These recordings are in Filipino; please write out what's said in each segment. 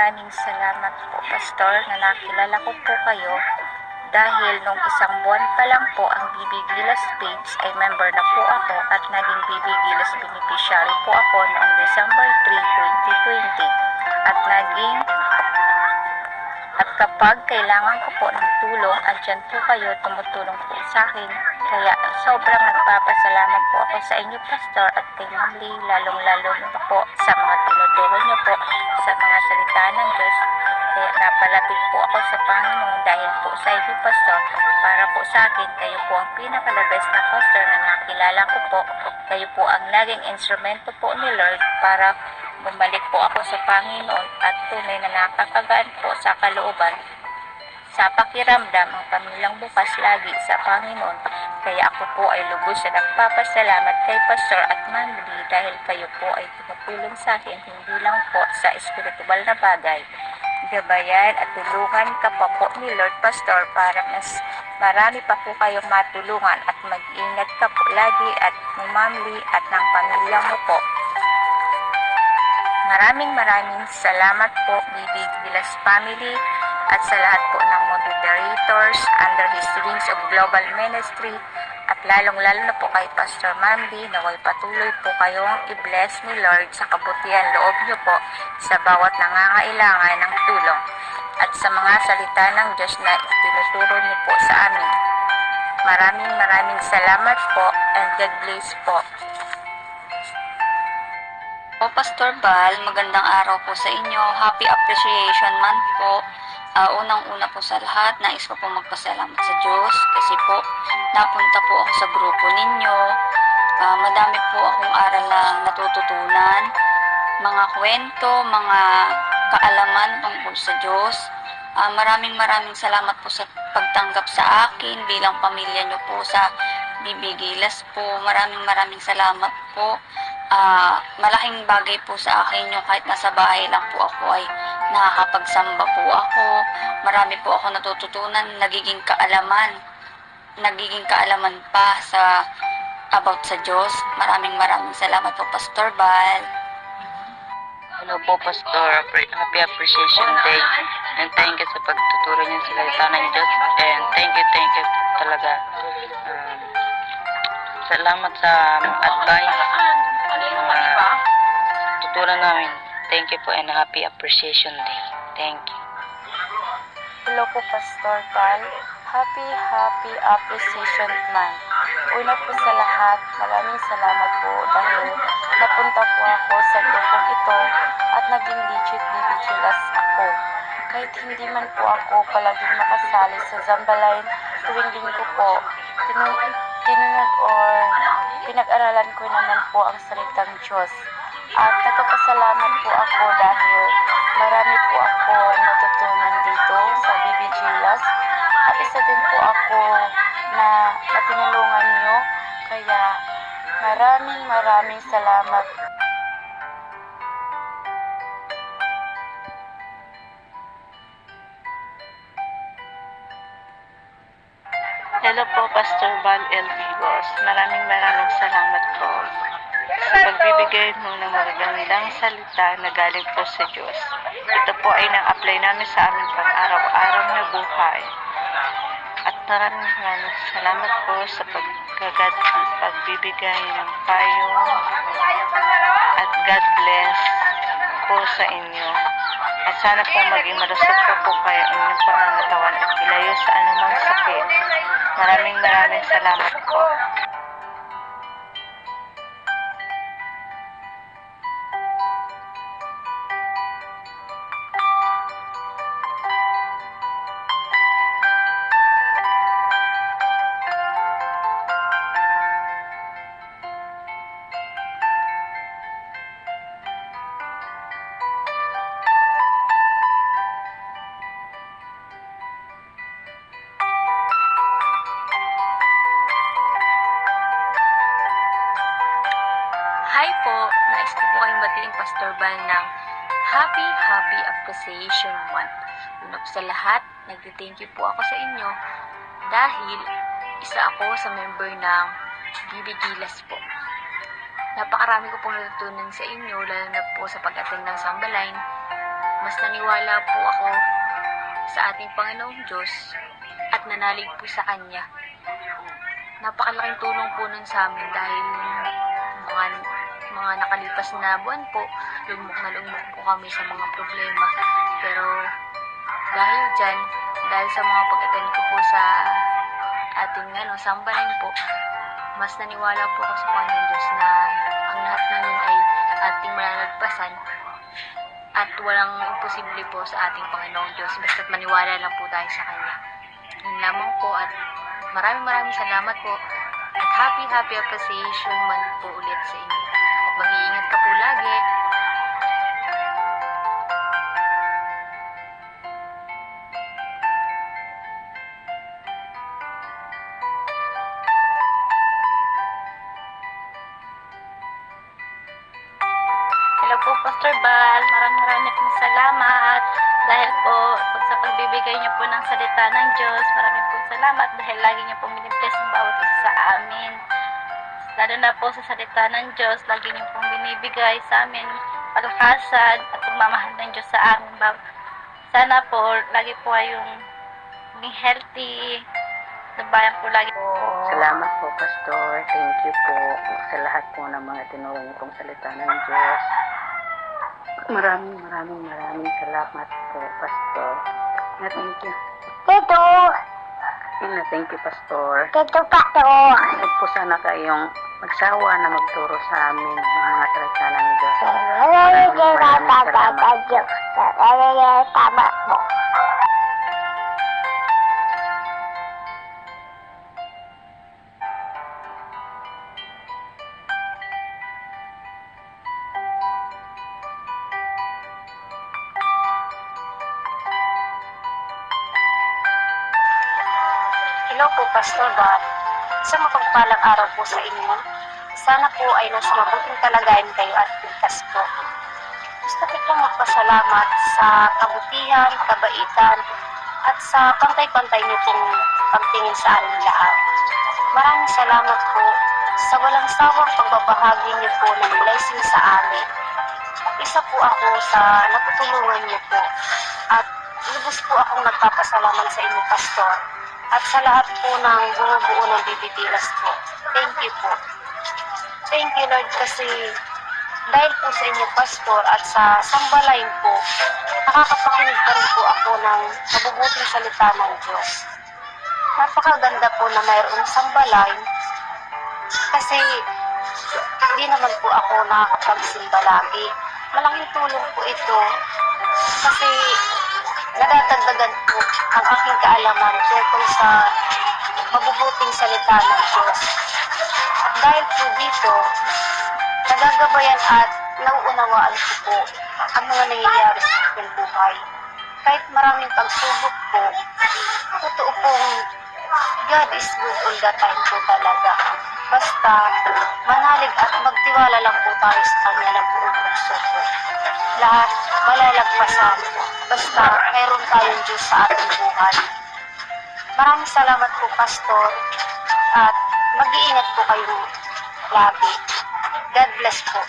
maraming salamat po, Pastor, na nakilala ko po kayo dahil nung isang buwan pa lang po ang BB Gilas page ay member na po ako at naging BB Gilas beneficiary po ako noong December 3, 2020 at kapag kailangan ko po ng tulong, andyan po kayo, tumutulong po sa akin. Kaya sobrang nagpapasalamat po ako sa inyo, Pastor, at kay Ma'am Lee, lalong-lalo na po sa mga tinuturo niyo po sa mga salita ng Diyos. Kaya napalapit po ako sa Panginoon dahil po sa inyo, Pastor. Para po sa akin, kayo po ang pinaka-the-best na Pastor na nakilala ko po. Kayo po ang naging instrumento po ni Lord para bumalik po ako sa Panginoon at tunay na nakakagaan po sa kalooban. Sa pakiramdam, ang pamilyang bukas lagi sa Panginoon. Kaya ako po ay lubos na nagpapasalamat kay Pastor at Ma'am Lee dahil kayo po ay tumutulong sa akin hindi lang po sa espiritual na bagay. Gabayan at tulungan ka pa po ni Lord, Pastor, para mas marami pa po kayong matulungan at mag-ingat ka po lagi at ni Ma'am Lee at ng pamilya mo po. Maraming salamat po, BB Gilas family, at sa lahat po ng moderators under His Wings of Global Ministry, at lalong-lalo na po kay Pastor Ma'am Lee, naway patuloy po kayong i-bless ni Lord sa kabutihan loob niyo po sa bawat nangangailangan ng tulong at sa mga salita ng Diyos na tinuturo niyo po sa amin. Maraming salamat po and God bless po. Po, Pastor Bal, magandang araw po sa inyo. Happy Appreciation Month po. Unang-una po sa lahat, nais ko po magpasalamat sa Diyos kasi po napunta po ako sa grupo ninyo. Madami po akong aral na natututunan, mga kwento, mga kaalaman tungkol sa Diyos. Maraming salamat po sa pagtanggap sa akin bilang pamilya nyo po sa BB Gilas po. Maraming salamat po. Malaking bagay po sa akin yung kahit nasa bahay lang po ako ay nakakapagsamba po ako. Marami po ako natututunan, nagiging kaalaman pa sa about sa Diyos. Maraming salamat po, Pastor Bal. Hello po, Pastor. Happy Appreciation Day. And thank you sa pagtuturo niyo sa salita ng Diyos. And thank you talaga. Salamat sa advice. Tuturan namin. Thank you po and Happy Appreciation Day. Thank you. Hello po, Pastor Tal. Happy Appreciation Month. Una po sa lahat, maraming salamat po dahil napunta po ako sa grupong ito at naging legit BB Gilas ako. Kahit hindi man po ako palaging makasali sa Zambaline tuwing linggo po, tinunan or pinag-aralan ko naman po ang salitang Diyos. At nagpapasalamat po ako dahil marami po ako natutunan dito sa BB Gilas. At isa din po ako na tinulungan nyo. Kaya maraming salamat. Hello po, Pastor Val L. Vivos. Maraming salamat po sa pagbibigay mo ng magagandang salita na galing po sa Diyos. Ito po ay na-apply namin sa aming pang-araw-araw na buhay. At maraming salamat po sa pagbibigay ng payo at God bless po sa inyo. At sana po maging malusog po kayo ang inyong pangangatawan at ilayo sa anumang sakit. Maraming salamat po. Hi po, nais ko po kayong batiin, Pastor Bal, ng Happy Appreciation Month. Una po sa lahat, nagti-thank you po ako sa inyo dahil isa ako sa member ng BB Gilas po. Napakarami ko pong natutunan sa inyo, lalo na po sa pag-attend ng Sambaline. mas naniwala po ako sa ating Panginoong Diyos at nanalig po sa Kanya. Napakalaking tulong po nun sa amin dahil mga nakalipas na buwan po, lugmok po kami sa mga problema. Pero dahil dyan, dahil sa mga pag-attend ko po sa ating sambahin po, mas naniwala po ako sa Panginoon Diyos na ang lahat ng yun ay ating malalagpasan at walang imposible po sa ating Panginoong Diyos basta't maniwala lang po tayo sa Kanya. Yun lamang po at maraming salamat po at happy appreciation month po ulit sa inyo. At mag-iingat ka po lagi. Hello po, Pastor Bal. Maraming pong salamat dahil po sa pagbibigay niyo po ng salita ng Diyos. Maraming pong salamat dahil lagi niyo pong binibless ang bawat isa sa amin. Lalo na po sa salita ng Diyos, lagi niyo pong binibigay sa amin palakasan at pagmamahal ng Diyos sa amin. Sana po, lagi po kayong maging healthy. Nabayan po lagi po. Salamat po, Pastor. Thank you po sa lahat po ng mga tinuro niyo pong salita ng Diyos. Maraming salamat po, Pastor. Thank you. Tito! Thank you, Pastor. Tito ka to! Huwag po sana kayong magsawa na magturo sa amin ng mga salita ng Diyos. Tama mo. Hello po, Pastor Bal. Isang mapagpalang araw po sa inyo. Sana po ay nasa mabuting kalagayan kayo at ligtas po. Gusto ko pong magpasalamat sa kabutihan, kabaitan, at sa pantay-pantay niyo pong pagtingin sa aming lahat. Maraming salamat po sa walang sawang pagbabahagi niyo po ng blessing sa amin. Isa po ako sa natutulungan niyo po at lubos po akong nagpapasalamat sa inyo, Pastor. At sa lahat po ng bumubuo ng Bibitilas po. Thank you po. Thank you, Lord, kasi dahil po sa inyo, Pastor, at sa Sambalain po, nakakapakinig pa rin po ako ng mabubuting salita ng Diyos. Napakaganda po na mayroong Sambalain kasi hindi naman po ako nakakapagsimba lagi. Malaking tulong po ito kasi nadadagdagan po ang aking kaalaman tungkol sa mabubuting salita ng Diyos. At dahil po dito, nagagabayan at nauunawaan ko po ang mga nangyayari sa aking buhay. Kahit maraming pagsubok po, totoo pong God is good all the time po talaga. Basta manalig at magtiwala lang po tayo sa Kanya ng buong puso po. Lahat malalagpasan po. Basta mayroon tayong Diyos sa ating buhay. Maraming salamat po, Pastor. At mag-iingat po kayo lagi. God bless po.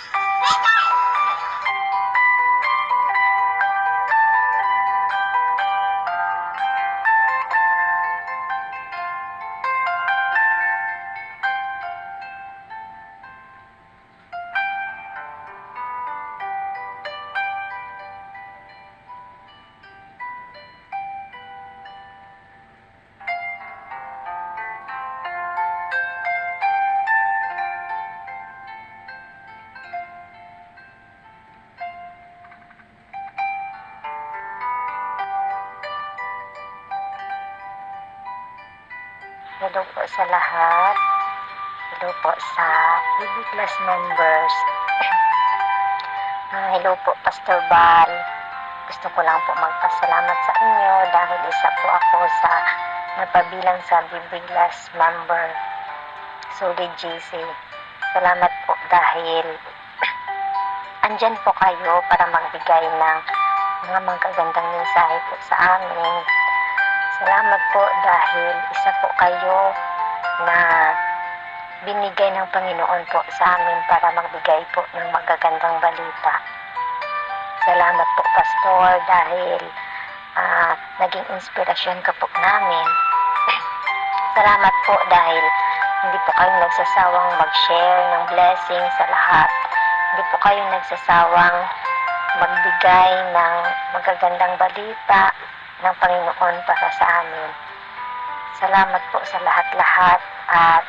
Hello po sa lahat. Hello po sa BB Class members. Hello po, Pastor Bal. Gusto ko lang po magpasalamat sa inyo dahil isa po ako sa napabilang sa BB Class member. Solid GC. Salamat po dahil andyan po kayo para magbigay ng mga magagandang mensahe po sa amin. Salamat po dahil isa po kayo na binigay ng Panginoon po sa amin para magbigay po ng magagandang balita. Salamat po, Pastor, dahil naging inspirasyon ka po namin. Salamat po dahil hindi po kayo nagsasawang mag-share ng blessing sa lahat. Hindi po kayo nagsasawang magbigay ng magagandang balita ng Panginoon para sa amin. Salamat po sa lahat-lahat at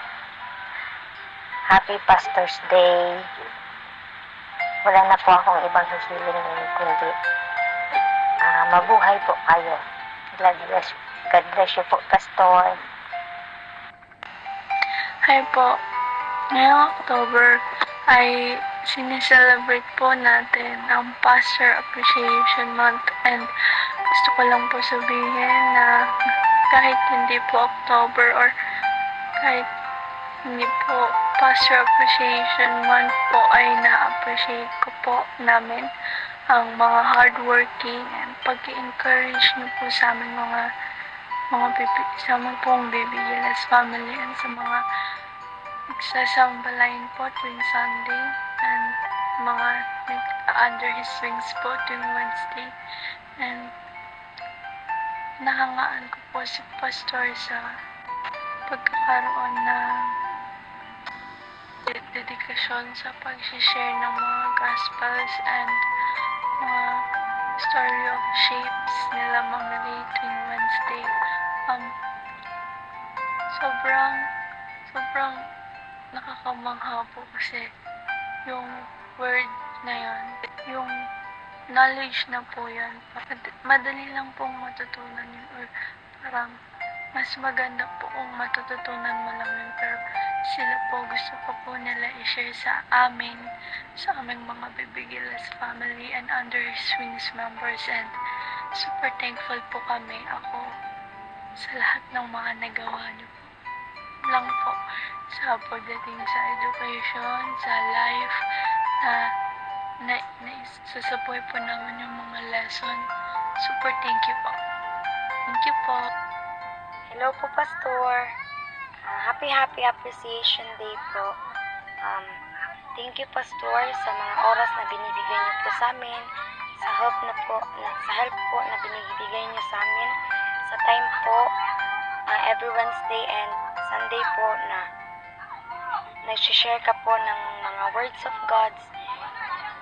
Happy Pastor's Day. Wala na po akong ibang hihiling kundi mabuhay po kayo. God bless you po, Pastor. Hi po. Ngayong October ay sineselebrate po natin ang Pastor Appreciation Month, and gusto ko lang po sabihin na kahit hindi po October or kahit hindi po Pastor Appreciation Month po ay na-appreciate ko po namin ang mga hardworking and pag-encourage niyo po sa aming sa aming pong Baby Gilas family and sa mga nagsasambalayin po tuwing Sunday and mga under His wings po tuwing Wednesday, and nahangaan ko po si Pastor sa pagkakaroon ng dedikasyon sa pag-share ng mga gospels and mga story of shapes nila Mama Ray tuwing Wednesday. Sobrang nakakamangha po kasi yung word na yun, yung knowledge na po yan, madali lang pong matutunan yun, or parang mas maganda po kung matututunan mo lang yun, pero sila po gusto pa po nila i-share sa amin, sa aming mga Baby Gilas family and under His wings members, and super thankful po kami, ako, sa lahat ng mga nagawa niyo po lang po sa pagdating sa education, sa life, na sasabuhay po namin yung mga lesson. Super thank you po. Thank you po. Hello po, Pastor. Happy Appreciation Day po. Thank you, Pastor, sa mga oras na binibigay niyo po sa amin, sa help po na binibigay niyo sa amin, sa time po, every Wednesday and Sunday po na nag-share ka po ng mga words of God.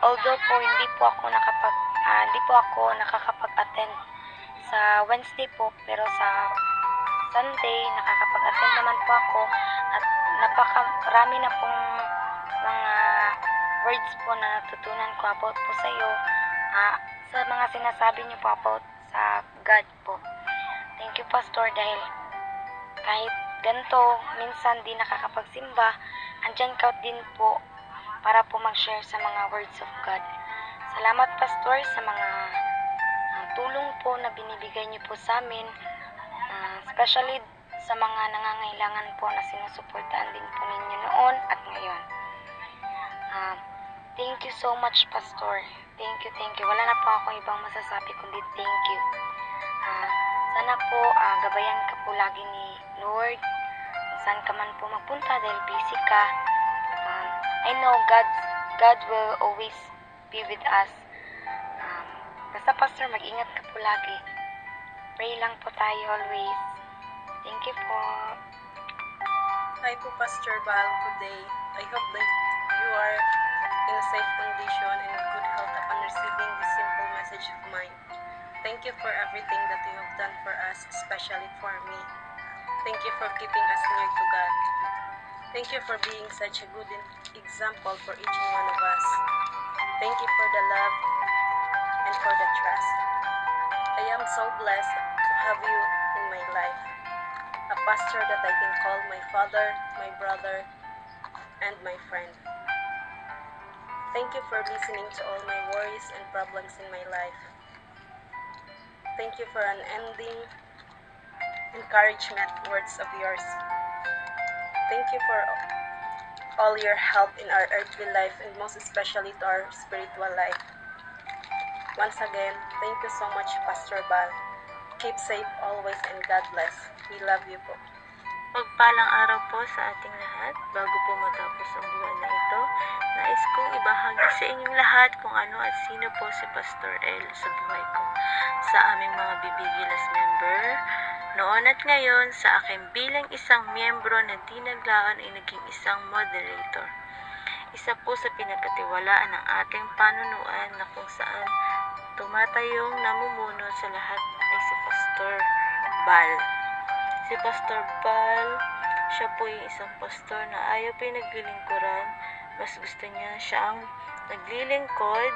Although po hindi po ako nakakapag-attend sa Wednesday po, pero sa Sunday nakakapag-attend naman po ako, at napakarami na pong mga words po na natutunan ko about po sa iyo, sa mga sinasabi niyo po about sa God po. Thank you, Pastor, dahil kahit ganito, minsan di nakakapagsimba, andyan ka din po para po mag-share sa mga words of God. Salamat, Pastor, sa mga tulong po na binibigay niyo po sa amin, especially sa mga nangangailangan po na sinusuportahan din po ninyo noon at ngayon. Thank you so much, Pastor. Thank you. Wala na po akong ibang masasabi kundi thank you. Sana po gabayan ka po lagi ni Lord kung saan ka man po magpunta dahil busy ka. I know God will always be with us. Basta, Pastor, mag-ingat ka po lagi. Pray lang po tayo always. Thank you po. Hi po, Pastor Val. Today, I hope that you are in a safe condition and in good health upon receiving this simple message of mine. Thank you for everything that you have done for us, especially for me. Thank you for keeping us near to God. Thank you for being such a good example for each and one of us. Thank you for the love and for the trust. I am so blessed to have you in my life. A pastor that I can call my father, my brother, and my friend. Thank you for listening to all my worries and problems in my life. Thank you for unending encouragement words of yours. Thank you for all your help in our earthly life and most especially to our spiritual life. Once again, thank you so much, Pastor Bal. Keep safe always and God bless. We love you po. Pagpalang araw po sa ating lahat. Bago po matapos ang buwan na ito, nais kong ibahagi sa inyong lahat kung ano at sino po si Pastor L sa buhay ko. Sa aming mga Bibigilas member, noon at ngayon, sa akin bilang isang miyembro na di naglaan ay naging isang moderator. Isa po sa pinagkatiwalaan ng ating panunuan na kung saan tumatayong namumuno sa lahat ay si Pastor Bal. Si Pastor Bal, siya po yung isang pastor na ayaw pinaglilingkuran. Mas gusto niya siyang naglilingkod,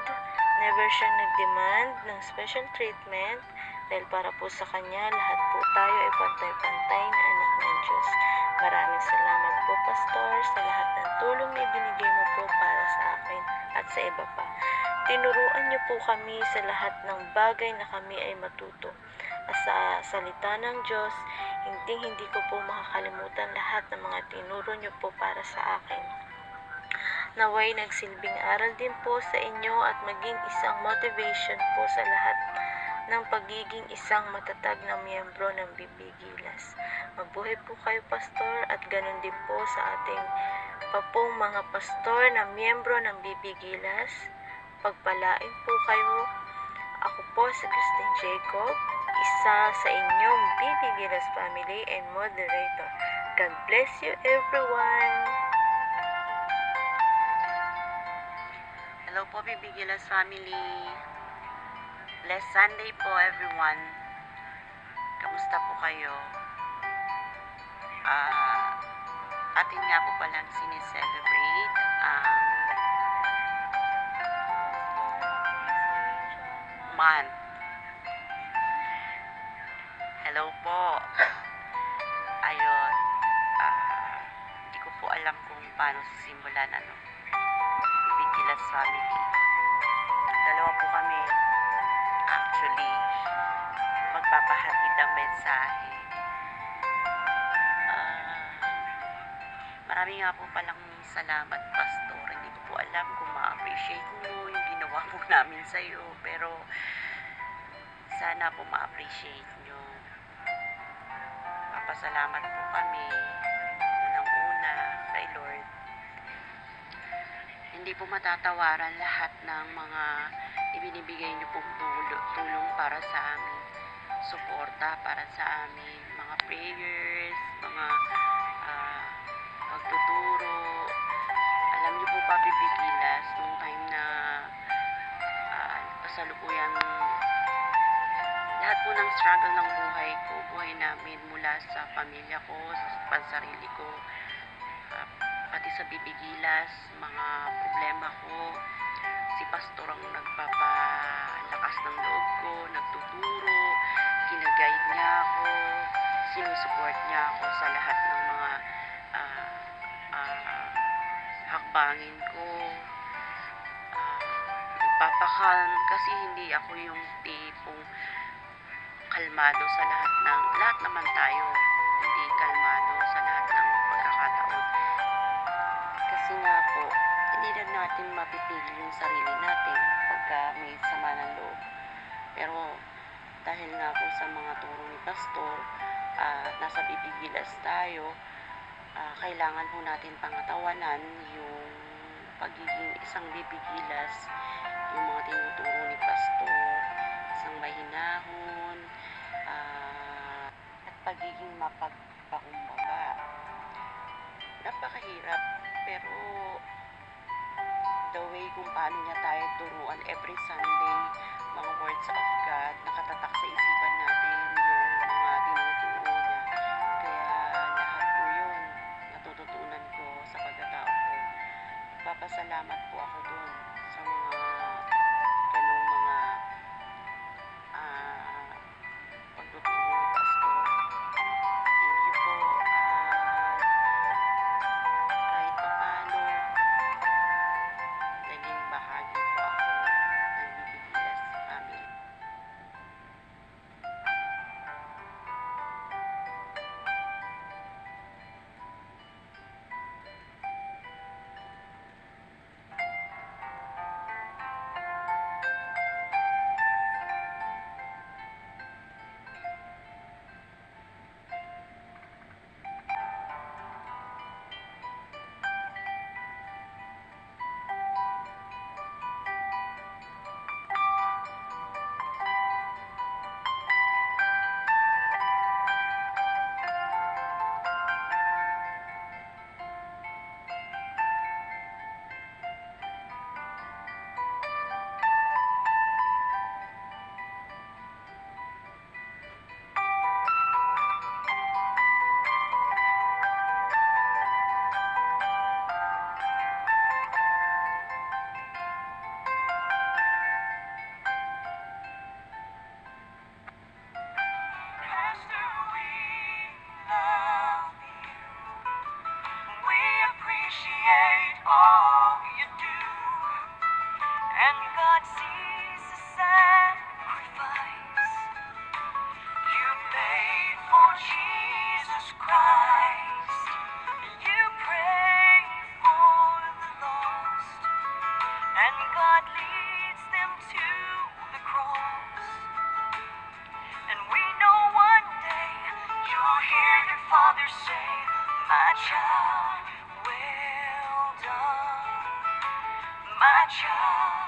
never siyang nag-demand ng special treatment dahil para po sa kanya, lahat po tayo ay pantay-pantay na anak ng Diyos. Maraming salamat po, Pastor, sa lahat ng tulong na ibinigay mo po para sa akin at sa iba pa. Tinuruan niyo po kami sa lahat ng bagay na kami ay matuto. At sa salita ng Diyos, hindi ko po makakalimutan lahat ng mga tinuro niyo po para sa akin. Naway nagsilbing aral din po sa inyo at maging isang motivation po sa lahat ng pagiging isang matatag na miyembro ng Bibigilas. Mabuhay po kayo, Pastor, at ganun din po sa ating papong mga pastor na miyembro ng Bibigilas. Pagpalain po kayo. Ako po si Christine Jacob, isa sa inyong Bibigilas family and moderator. God bless you, everyone! Hello po, Bibigilas family. Blessed Sunday po, everyone. Kamusta po kayo? Atin nga po palang sineselebrate ang month. Hello po. Ayun. Hindi ko po alam kung paano sisimulan Bibigilas family. Dalawa po kami actually magpapahatid ang mensahe. Marami nga po palang salamat, Pastor. Hindi ko po alam kung ma-appreciate mo yung ginawa po namin sa'yo, pero sana po ma-appreciate nyo. Papasalamat po kami unang-una kay Lord. Hindi po matatawaran lahat ng mga ibinibigay niyo pong tulong para sa amin, suporta para sa amin, mga prayers, mga pagtuturo. Alam niyo po ba, Bibigilas, nung time na kasalukuyan lahat po ng struggle ng buhay namin mula sa pamilya ko, sa pansarili ko, pati sa Bibigilas, mga problema ko, si Pastor ang nagpapalakas ng loob ko, nagtuturo, ginaguide niya ako, sinusupport niya ako sa lahat ng mga hakbangin ko, nagpapakalm kasi hindi ako yung tipong kalmado sa lahat naman tayo hindi kalmado sa lahat ng pagkakataon. Kasi nga po, hindi na natin mapipigil yung sarili natin pagka may sama ng loob. Pero dahil nga po sa mga turo ni Pastor, nasa Bibigilas tayo, kailangan po natin pangatawanan yung pagiging isang Bibigilas, yung mga tinuturo ni Pastor, isang mahinahon, at pagiging mapagpakumbaba. Napakahirap, pero the way kung paano niya tayo turuan every Sunday, mga words of God, nakatatak sa isipan natin yung mga tinuturo niya. Kaya lahat po yun natututunan ko sa pagkatao ko. Nagpapasalamat po ako dun sa mga ganung mga pagtuturo ni Pastor. Thank you po. Kahit pa paano, naging bahagi po ako ng Bibigilas family. Father say, my child, well done, my child.